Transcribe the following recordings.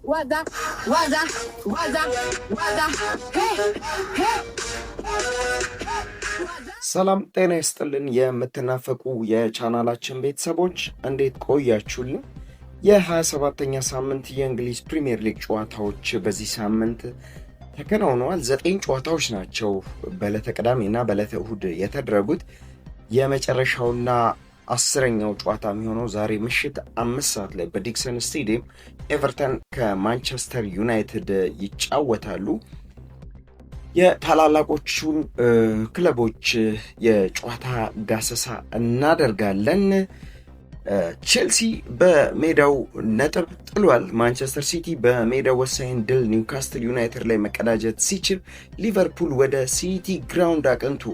Waza, waza, waza, waza, hey, hey. ሰላም ጤና ይስጥልን የምትናፈቁ የቻናላችን ቤተሰቦች እንዴት ቆያችሁልን? የ27ኛ ሳምንት የእንግሊዝ ፕሪሚየር ሊግ ጨዋታዎች በዚህ ሳምንት ተከናውነዋል። 9 ጨዋታዎች ናቸው በዕለተ ቅዳሜና በዕለተ እሁድ የተደረጉት። የመጨረሻውና 10ኛው ጨዋታ የሚሆነው ዛሬ ምሽት 5 ሰዓት ላይ በዲክሰን ስቴዲየም ኤቨርተን ከማንቸስተር ዩናይትድ ይጫወታሉ። የታላላቆቹን ክለቦች የጨዋታ ዳሰሳ እናደርጋለን። ቼልሲ በሜዳው ነጥብ ጥሏል። ማንቸስተር ሲቲ በሜዳው ወሳኝ ድል ኒውካስትል ዩናይትድ ላይ መቀዳጀት ሲችል፣ ሊቨርፑል ወደ ሲቲ ግራውንድ አቅንቶ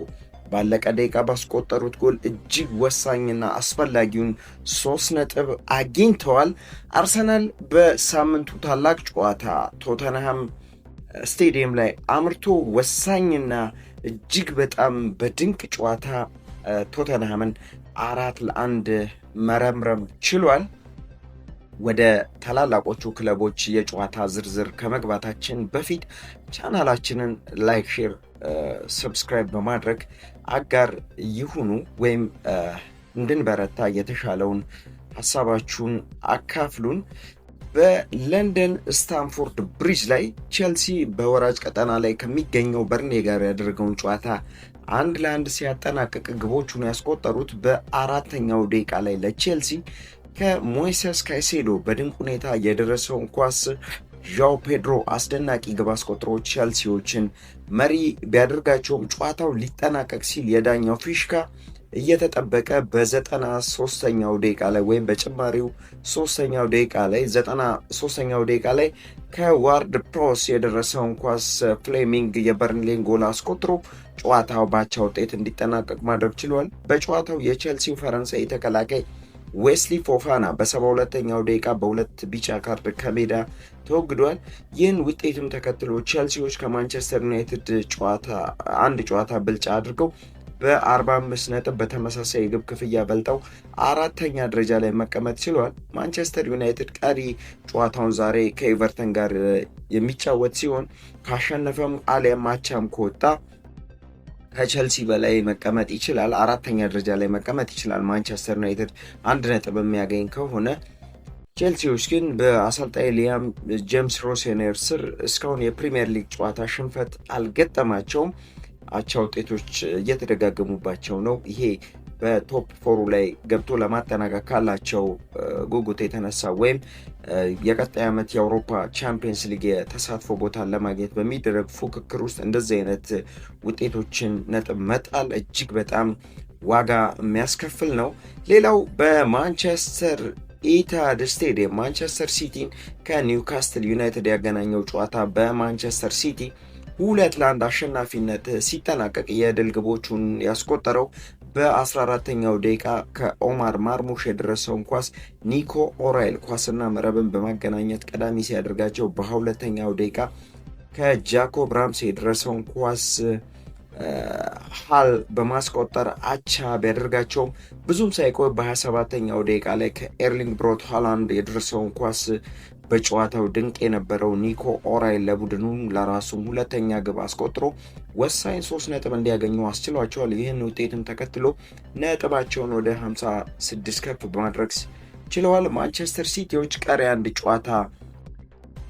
ባለቀ ደቂቃ ባስቆጠሩት ጎል እጅግ ወሳኝና አስፈላጊውን 3 ነጥብ አግኝተዋል። አርሰናል በሳምንቱ ታላቅ ጨዋታ ቶተንሃም ስቴዲየም ላይ አምርቶ ወሳኝና እጅግ በጣም በድንቅ ጨዋታ ቶተንሃምን 4-1 መረምረም ችሏል። ወደ ታላላቆቹ ክለቦች የጨዋታ ዝርዝር ከመግባታችን በፊት ቻናላችንን ላይክ፣ ሼር፣ ሰብስክራይብ በማድረግ አጋር ይሁኑ ወይም እንድንበረታ የተሻለውን ሀሳባችሁን አካፍሉን። በለንደን ስታንፎርድ ብሪጅ ላይ ቼልሲ በወራጅ ቀጠና ላይ ከሚገኘው በርኔ ጋር ያደረገውን ጨዋታ 1-1 ሲያጠናቅቅ ግቦቹን ያስቆጠሩት በአራተኛው ደቂቃ ላይ ለቼልሲ ከሞይሰስ ካይሴዶ በድንቅ ሁኔታ የደረሰውን ኳስ ዣው ፔድሮ አስደናቂ ግብ አስቆጥሮ ቼልሲዎችን መሪ ቢያደርጋቸውም ጨዋታው ሊጠናቀቅ ሲል የዳኛው ፊሽካ እየተጠበቀ በ93ኛው ደቂቃ ላይ ወይም በጭማሪው 3ኛው ደቂቃ ላይ 93ኛው ደቂቃ ላይ ከዋርድ ፕሮስ የደረሰውን ኳስ ፍሌሚንግ የበርንሌን ጎል አስቆጥሮ ጨዋታው ባቻ ውጤት እንዲጠናቀቅ ማድረግ ችሏል። በጨዋታው የቼልሲው ፈረንሳይ ተከላካይ ዌስሊ ፎፋና በ72ኛው ደቂቃ በሁለት ቢጫ ካርድ ከሜዳ ተወግዷል። ይህን ውጤትም ተከትሎ ቼልሲዎች ከማንቸስተር ዩናይትድ አንድ ጨዋታ ብልጫ አድርገው በ45 ነጥብ በተመሳሳይ የግብ ክፍያ በልጠው አራተኛ ደረጃ ላይ መቀመጥ ችሏል። ማንቸስተር ዩናይትድ ቀሪ ጨዋታውን ዛሬ ከኤቨርተን ጋር የሚጫወት ሲሆን ካሸነፈም አሊያም አቻም ከወጣ ከቼልሲ በላይ መቀመጥ ይችላል። አራተኛ ደረጃ ላይ መቀመጥ ይችላል። ማንቸስተር ዩናይትድ 1 ነጥብ የሚያገኝ ከሆነ። ቼልሲዎች ግን በአሰልጣኝ ሊያም ጄምስ ሮሴነር ስር እስካሁን የፕሪሚየር ሊግ ጨዋታ ሽንፈት አልገጠማቸውም። አቻ ውጤቶች እየተደጋገሙባቸው ነው። ይሄ በቶፕ 4 ላይ ገብቶ ለማጠናቀቅ ካላቸው ጉጉት የተነሳ ወይም የቀጣይ ዓመት የአውሮፓ ቻምፒየንስ ሊግ የተሳትፎ ቦታን ለማግኘት በሚደረግ ፉክክር ውስጥ እንደዚህ አይነት ውጤቶችን ነጥብ መጣል እጅግ በጣም ዋጋ የሚያስከፍል ነው። ሌላው በማንቸስተር ኢታድ ስቴዲየም ማንቸስተር ሲቲን ከኒውካስትል ዩናይትድ ያገናኘው ጨዋታ በማንቸስተር ሲቲ 2-1 አሸናፊነት ሲጠናቀቅ የድል ግቦቹን ያስቆጠረው በ14ኛው ደቂቃ ከኦማር ማርሙሽ የደረሰውን ኳስ ኒኮ ኦራይል ኳስና መረብን በማገናኘት ቀዳሚ ሲያደርጋቸው፣ በ22ኛው ደቂቃ ከጃኮብ ራምሴ የደረሰውን ኳስ ሃል በማስቆጠር አቻ ቢያደርጋቸውም ብዙም ሳይቆይ በ27ኛው ደቂቃ ላይ ከኤርሊንግ ብሮት ሃላንድ የደረሰውን ኳስ በጨዋታው ድንቅ የነበረው ኒኮ ኦራይል ለቡድኑ ለራሱም ሁለተኛ ግብ አስቆጥሮ ወሳኝ 3 ነጥብ እንዲያገኙ አስችሏቸዋል። ይህን ውጤትም ተከትሎ ነጥባቸውን ወደ 56 ከፍ በማድረግ ችለዋል። ማንቸስተር ሲቲዎች ቀሪ አንድ ጨዋታ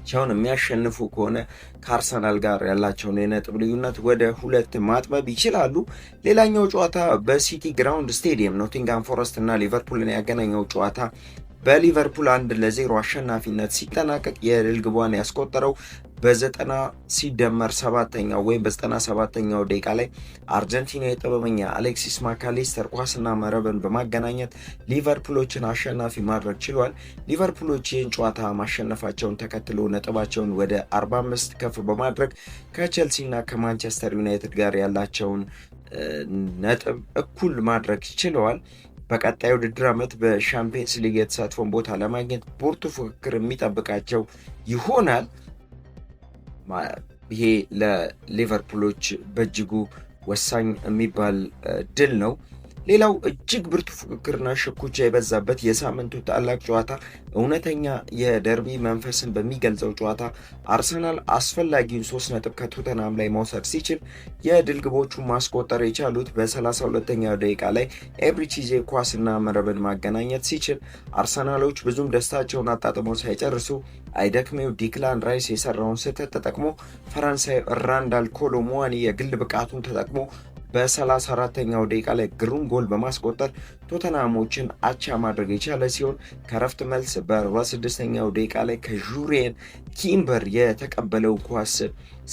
ቻውን የሚያሸንፉ ከሆነ ከአርሰናል ጋር ያላቸውን የነጥብ ልዩነት ወደ 2 ማጥበብ ይችላሉ። ሌላኛው ጨዋታ በሲቲ ግራውንድ ስቴዲየም ኖቲንጋም ፎረስት እና ሊቨርፑልን ያገናኘው ጨዋታ በሊቨርፑል 1-0 አሸናፊነት ሲጠናቀቅ የድል ግቧን ያስቆጠረው በ90 ሲደመር 7ኛው ወይም በ97ኛው ደቂቃ ላይ አርጀንቲና የጥበበኛ አሌክሲስ ማካሊስተር ኳስና መረብን በማገናኘት ሊቨርፑሎችን አሸናፊ ማድረግ ችሏል። ሊቨርፑሎች ይህን ጨዋታ ማሸነፋቸውን ተከትሎ ነጥባቸውን ወደ 45 ከፍ በማድረግ ከቼልሲና ከማንቸስተር ዩናይትድ ጋር ያላቸውን ነጥብ እኩል ማድረግ ችለዋል። በቀጣዩ ውድድር ዓመት በሻምፒየንስ ሊግ የተሳትፎን ቦታ ለማግኘት ብርቱ ፉክክር የሚጠብቃቸው ይሆናል። ይሄ ለሊቨርፑሎች በእጅጉ ወሳኝ የሚባል ድል ነው። ሌላው እጅግ ብርቱ ፉክክርና ሽኩቻ የበዛበት የሳምንቱ ታላቅ ጨዋታ እውነተኛ የደርቢ መንፈስን በሚገልጸው ጨዋታ አርሰናል አስፈላጊውን 3 ነጥብ ከቶተናም ላይ መውሰድ ሲችል የድል ግቦቹን ማስቆጠር የቻሉት በ32ኛው ደቂቃ ላይ ኤብሪቺዜ ኳስና መረብን ማገናኘት ሲችል አርሰናሎች ብዙም ደስታቸውን አጣጥመው ሳይጨርሱ አይደክሜው ዲክላን ራይስ የሰራውን ስህተት ተጠቅሞ ፈረንሳይ ራንዳል ኮሎ ሙዋኒ የግል ብቃቱን ተጠቅሞ በ34ኛው ደቂቃ ላይ ግሩም ጎል በማስቆጠር ቶተናሞችን አቻ ማድረግ የቻለ ሲሆን ከረፍት መልስ በ46ኛው ደቂቃ ላይ ከዡሪየን ኪምበር የተቀበለው ኳስ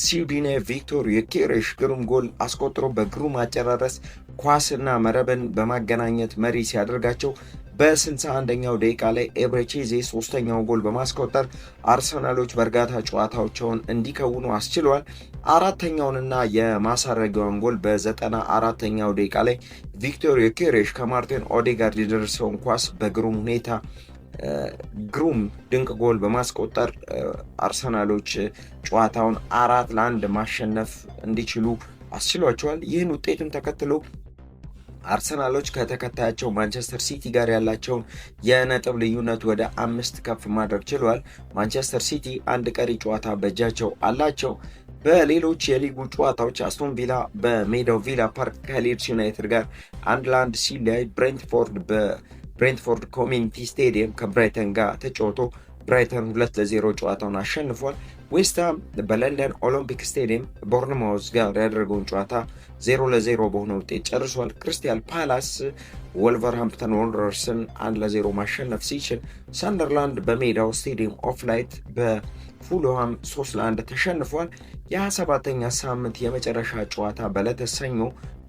ስዊድን ቪክቶር ዮኬሬሽ ግሩም ጎል አስቆጥሮ በግሩም አጨራረስ ኳስና መረብን በማገናኘት መሪ ሲያደርጋቸው በ61ኛው ደቂቃ ላይ ኤብሬቼዜ ሶስተኛው ጎል በማስቆጠር አርሰናሎች በእርጋታ ጨዋታቸውን እንዲከውኑ አስችለዋል። አራተኛውንና የማሳረጊያውን ጎል በ94ኛው ደቂቃ ላይ ቪክቶር ዮኬሬሽ ከማርቲን ኦዴጋርድ የደረሰውን ኳስ በግሩም ሁኔታ ግሩም ድንቅ ጎል በማስቆጠር አርሰናሎች ጨዋታውን 4-1 ማሸነፍ እንዲችሉ አስችሏቸዋል። ይህን ውጤቱን ተከትሎ አርሰናሎች ከተከታያቸው ማንቸስተር ሲቲ ጋር ያላቸውን የነጥብ ልዩነት ወደ 5 ከፍ ማድረግ ችሏል። ማንቸስተር ሲቲ አንድ ቀሪ ጨዋታ በእጃቸው አላቸው። በሌሎች የሊጉ ጨዋታዎች አስቶን ቪላ በሜዳው ቪላ ፓርክ ከሊድስ ዩናይትድ ጋር 1-1 ሲለያይ በብሬንትፎርድ ኮሚኒቲ ስቴዲየም ከብራይተን ጋር ተጫውቶ ብራይተን 2-0 ጨዋታውን አሸንፏል። ዌስትሃም በለንደን ኦሎምፒክ ስቴዲየም ቦርንማውዝ ጋር ያደረገውን ጨዋታ 0-0 በሆነ ውጤት ጨርሷል። ክሪስታል ፓላስ ወልቨርሃምፕተን ወንደረርስን 1-0 ማሸነፍ ሲችል ሳንደርላንድ በሜዳው ስቴዲየም ኦፍ ላይት በፉልሃም 3-1 ተሸንፏል። የ27ኛ ሳምንት የመጨረሻ ጨዋታ በዕለተ ሰኞ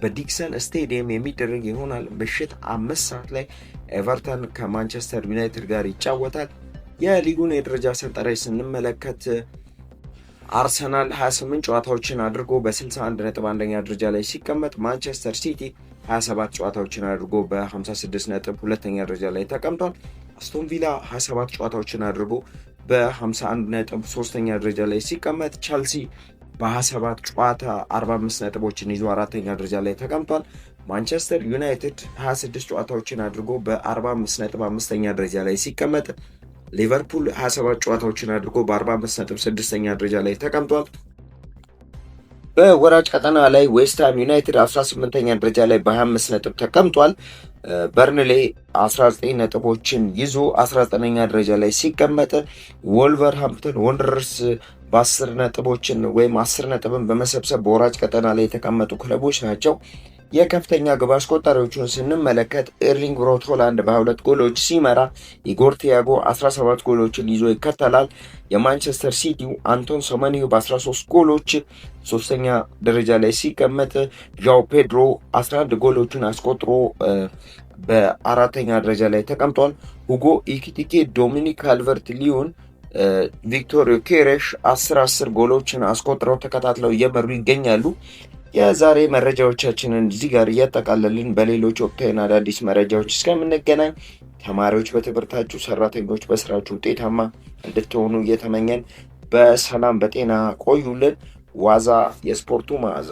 በዲክሰን ስቴዲየም የሚደረግ ይሆናል። ምሽት 5 ሰዓት ላይ ኤቨርተን ከማንቸስተር ዩናይትድ ጋር ይጫወታል። የሊጉን የደረጃ ሰንጠረዥ ስንመለከት አርሰናል 28 ጨዋታዎችን አድርጎ በ61 ነጥብ አንደኛ ደረጃ ላይ ሲቀመጥ ማንቸስተር ሲቲ 27 ጨዋታዎችን አድርጎ በ56 ነጥብ ሁለተኛ ደረጃ ላይ ተቀምጧል። አስቶን ቪላ 27 ጨዋታዎችን አድርጎ በ51 ነጥብ ሶስተኛ ደረጃ ላይ ሲቀመጥ ቸልሲ በ27 ጨዋታ 45 ነጥቦችን ይዞ አራተኛ ደረጃ ላይ ተቀምጧል። ማንቸስተር ዩናይትድ 26 ጨዋታዎችን አድርጎ በ45 ነጥብ አምስተኛ ደረጃ ላይ ሲቀመጥ ሊቨርፑል 27 ጨዋታዎችን አድርጎ በ45 ነጥብ ስድስተኛ ደረጃ ላይ ተቀምጧል። በወራጅ ቀጠና ላይ ዌስትሃም ዩናይትድ 18ኛ ደረጃ ላይ በ25 ነጥብ ተቀምጧል። በርንሌ 19 ነጥቦችን ይዞ 19ኛ ደረጃ ላይ ሲቀመጥ ወልቨርሃምፕተን ወንደረርስ በ10 ነጥቦችን ወይም 10 ነጥብን በመሰብሰብ በወራጅ ቀጠና ላይ የተቀመጡ ክለቦች ናቸው። የከፍተኛ ግብ አስቆጣሪዎቹን ስንመለከት ኤርሊንግ ብራውት ሃላንድ በ22 ጎሎች ሲመራ ኢጎር ቲያጎ 17 ጎሎችን ይዞ ይከተላል። የማንቸስተር ሲቲው አንቶን ሰመኒዮ በ13 ጎሎች ሶስተኛ ደረጃ ላይ ሲቀመጥ ዣው ፔድሮ 11 ጎሎችን አስቆጥሮ በአራተኛ ደረጃ ላይ ተቀምጧል። ሁጎ ኢኪቲኬ፣ ዶሚኒክ ካልቨርት ሊዮን፣ ቪክቶር ዮኬሬሽ 10 ጎሎችን አስቆጥረው ተከታትለው እየመሩ ይገኛሉ። የዛሬ መረጃዎቻችንን እዚህ ጋር እያጠቃለልን በሌሎች ወቅታዊና አዳዲስ መረጃዎች እስከምንገናኝ ተማሪዎች በትምህርታችሁ፣ ሰራተኞች በስራችሁ ውጤታማ እንድትሆኑ እየተመኘን በሰላም በጤና ቆዩልን። ዋዛ የስፖርቱ መዓዛ